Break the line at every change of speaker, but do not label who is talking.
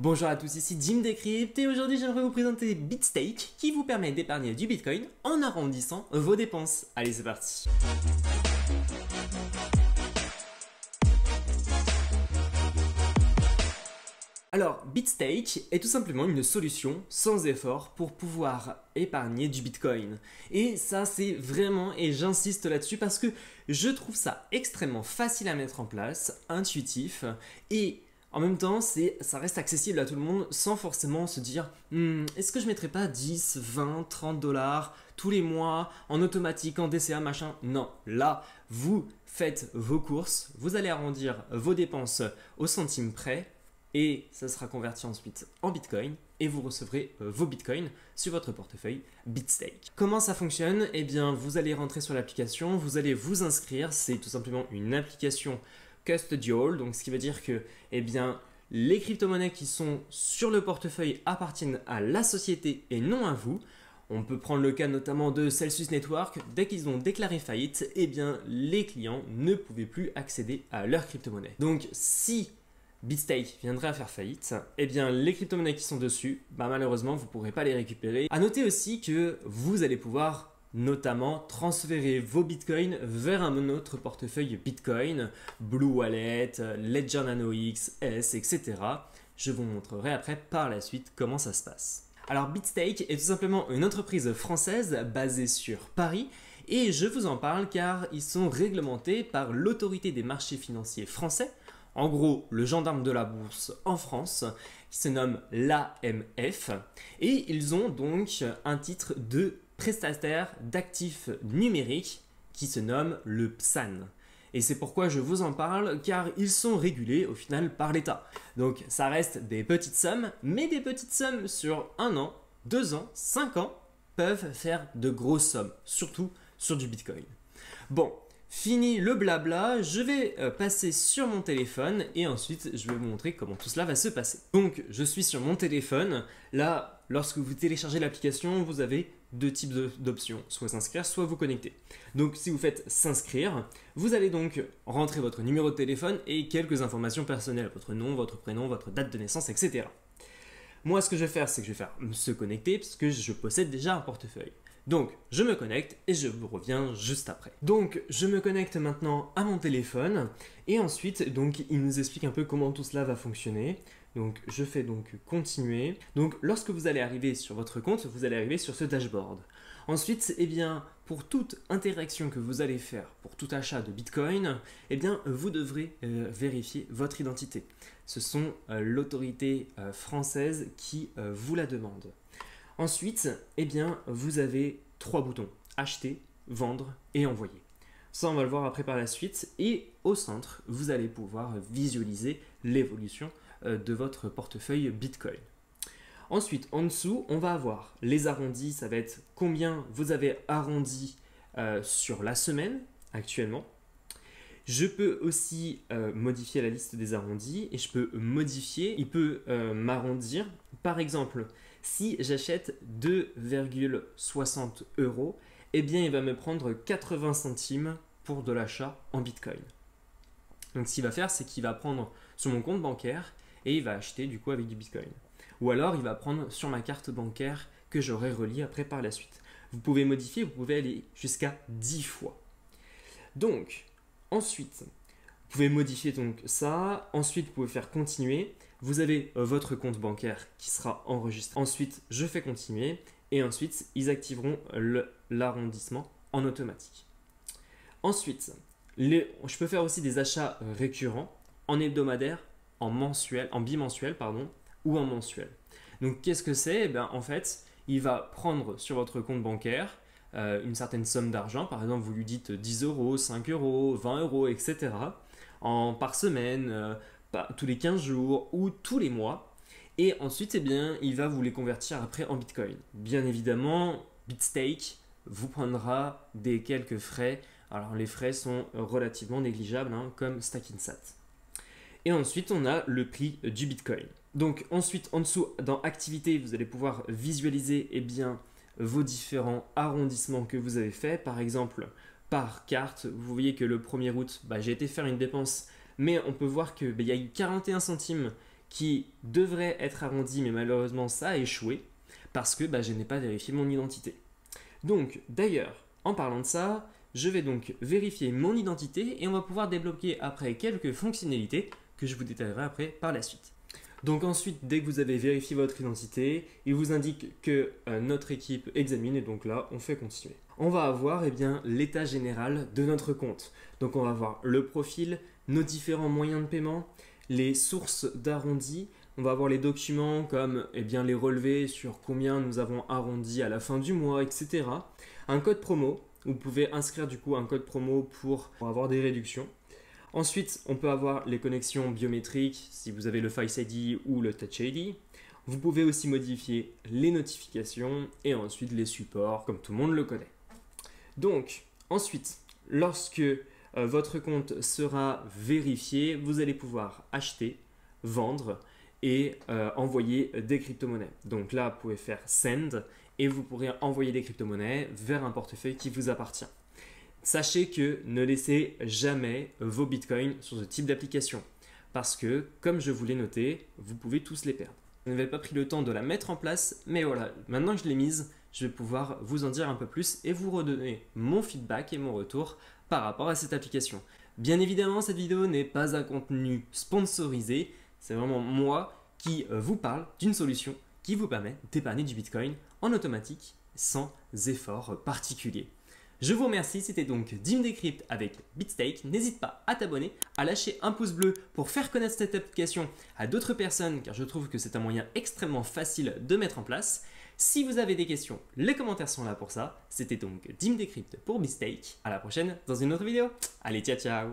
Bonjour à tous, ici Jim Decrypt et aujourd'hui j'aimerais vous présenter BitStake qui vous permet d'épargner du Bitcoin en arrondissant vos dépenses. Allez, c'est parti. Alors, BitStake est tout simplement une solution sans effort pour pouvoir épargner du Bitcoin. Et ça, c'est vraiment, et j'insiste là-dessus parce que je trouve ça extrêmement facile à mettre en place, intuitif et en même temps, ça reste accessible à tout le monde sans forcément se dire est-ce que je mettrais pas 10, 20, 30 dollars tous les mois en automatique, en DCA, machin. Non, là, vous faites vos courses, vous allez arrondir vos dépenses au centime près et ça sera converti ensuite en Bitcoin et vous recevrez vos Bitcoins sur votre portefeuille BitStake. Comment ça fonctionne? Eh bien, vous allez rentrer sur l'application, vous allez vous inscrire, c'est tout simplement une application custodial, donc ce qui veut dire que eh bien, les crypto-monnaies qui sont sur le portefeuille appartiennent à la société et non à vous. On peut prendre le cas notamment de Celsius Network. Dès qu'ils ont déclaré faillite, eh bien, les clients ne pouvaient plus accéder à leurs crypto-monnaies. Donc si BitStake viendrait à faire faillite, eh bien les crypto-monnaies qui sont dessus, malheureusement vous ne pourrez pas les récupérer. A noter aussi que vous allez pouvoir notamment transférer vos bitcoins vers un autre portefeuille Bitcoin, Blue Wallet, Ledger Nano X, S, etc. Je vous montrerai après par la suite comment ça se passe. Alors BitStake est tout simplement une entreprise française basée sur Paris et je vous en parle car ils sont réglementés par l'autorité des marchés financiers français, en gros le gendarme de la bourse en France, qui se nomme l'AMF, et ils ont donc un titre de prestataire d'actifs numériques qui se nomme le PSAN. Et c'est pourquoi je vous en parle, car ils sont régulés au final par l'État. Donc ça reste des petites sommes, mais des petites sommes sur 1 an, 2 ans, 5 ans peuvent faire de grosses sommes, surtout sur du Bitcoin. Bon, fini le blabla, je vais passer sur mon téléphone et ensuite je vais vous montrer comment tout cela va se passer. Donc je suis sur mon téléphone, là lorsque vous téléchargez l'application, vous avez deux types d'options, soit s'inscrire, soit vous connecter. Donc si vous faites s'inscrire, vous allez donc rentrer votre numéro de téléphone et quelques informations personnelles, votre nom, votre prénom, votre date de naissance, etc. Moi ce que je vais faire, c'est que je vais faire se connecter parce que je possède déjà un portefeuille. Donc, je me connecte et je vous reviens juste après. Donc, je me connecte maintenant à mon téléphone et ensuite, donc, il nous explique un peu comment tout cela va fonctionner. Donc, je fais donc continuer. Donc, lorsque vous allez arriver sur votre compte, vous allez arriver sur ce dashboard. Ensuite, eh bien, pour toute interaction que vous allez faire, pour tout achat de Bitcoin, eh bien, vous devrez vérifier votre identité. Ce sont l'autorité française qui vous la demande. Ensuite, eh bien, vous avez 3 boutons, acheter, vendre et envoyer. Ça, on va le voir après par la suite. Et au centre, vous allez pouvoir visualiser l'évolution de votre portefeuille Bitcoin. Ensuite, en dessous, on va avoir les arrondis. Ça va être combien vous avez arrondi sur la semaine actuellement. Je peux aussi modifier la liste des arrondis et je peux modifier, il peut m'arrondir. Par exemple, si j'achète 2,60 €, eh bien il va me prendre 80 centimes pour de l'achat en Bitcoin. Donc ce qu'il va faire, c'est qu'il va prendre sur mon compte bancaire et il va acheter du coup avec du Bitcoin. Ou alors il va prendre sur ma carte bancaire que j'aurai reliée après par la suite. Vous pouvez modifier, vous pouvez aller jusqu'à 10 fois. Donc, ensuite, vous pouvez modifier donc ça. Ensuite, vous pouvez faire continuer. Vous avez votre compte bancaire qui sera enregistré. Ensuite, je fais continuer. Et ensuite, ils activeront l'arrondissement en automatique. Ensuite, je peux faire aussi des achats récurrents en hebdomadaire, en bimensuel, ou en mensuel. Donc, qu'est-ce que c'est? Eh bien, en fait, il va prendre sur votre compte bancaire une certaine somme d'argent. Par exemple, vous lui dites 10 €, 5 €, 20 €, etc. Par semaine, tous les 15 jours ou tous les mois. Et ensuite, eh bien, il va vous les convertir après en Bitcoin. Bien évidemment, BitStake vous prendra quelques frais. Alors, les frais sont relativement négligeables, comme Stackinsat. Et ensuite, on a le prix du Bitcoin. Donc, ensuite, en dessous, dans Activité, vous allez pouvoir visualiser eh bien, vos différents arrondissements que vous avez faits. Par exemple, par carte, vous voyez que le 1er août, j'ai été faire une dépense, mais on peut voir qu'il y a eu 41 centimes qui devrait être arrondi, mais malheureusement ça a échoué parce que je n'ai pas vérifié mon identité. Donc d'ailleurs, en parlant de ça, je vais donc vérifier mon identité et on va pouvoir débloquer après quelques fonctionnalités que je vous détaillerai après par la suite. Donc ensuite, dès que vous avez vérifié votre identité, il vous indique que notre équipe examine et donc là, on fait continuer. On va avoir l'état général de notre compte. Donc on va avoir le profil, nos différents moyens de paiement, les sources d'arrondi. On va avoir les documents comme les relevés sur combien nous avons arrondi à la fin du mois, etc. Un code promo. Vous pouvez inscrire du coup un code promo pour avoir des réductions. Ensuite, on peut avoir les connexions biométriques si vous avez le Face ID ou le Touch ID. Vous pouvez aussi modifier les notifications et ensuite les supports comme tout le monde le connaît. Donc, ensuite, lorsque votre compte sera vérifié, vous allez pouvoir acheter, vendre et envoyer des crypto-monnaies. Donc là, vous pouvez faire Send et vous pourrez envoyer des crypto-monnaies vers un portefeuille qui vous appartient. Sachez que ne laissez jamais vos bitcoins sur ce type d'application parce que, comme je vous l'ai noté, vous pouvez tous les perdre. Je n'avais pas pris le temps de la mettre en place, mais voilà, maintenant que je l'ai mise, je vais pouvoir vous en dire un peu plus et vous redonner mon feedback et mon retour par rapport à cette application. Bien évidemment, cette vidéo n'est pas un contenu sponsorisé, c'est vraiment moi qui vous parle d'une solution qui vous permet d'épargner du bitcoin en automatique sans effort particulier. Je vous remercie, c'était donc Dim Decrypt avec BitStake. N'hésite pas à t'abonner, à lâcher un pouce bleu pour faire connaître cette application à d'autres personnes car je trouve que c'est un moyen extrêmement facile de mettre en place. Si vous avez des questions, les commentaires sont là pour ça. C'était donc Dim Decrypt pour BitStake. À la prochaine dans une autre vidéo. Allez, ciao ciao!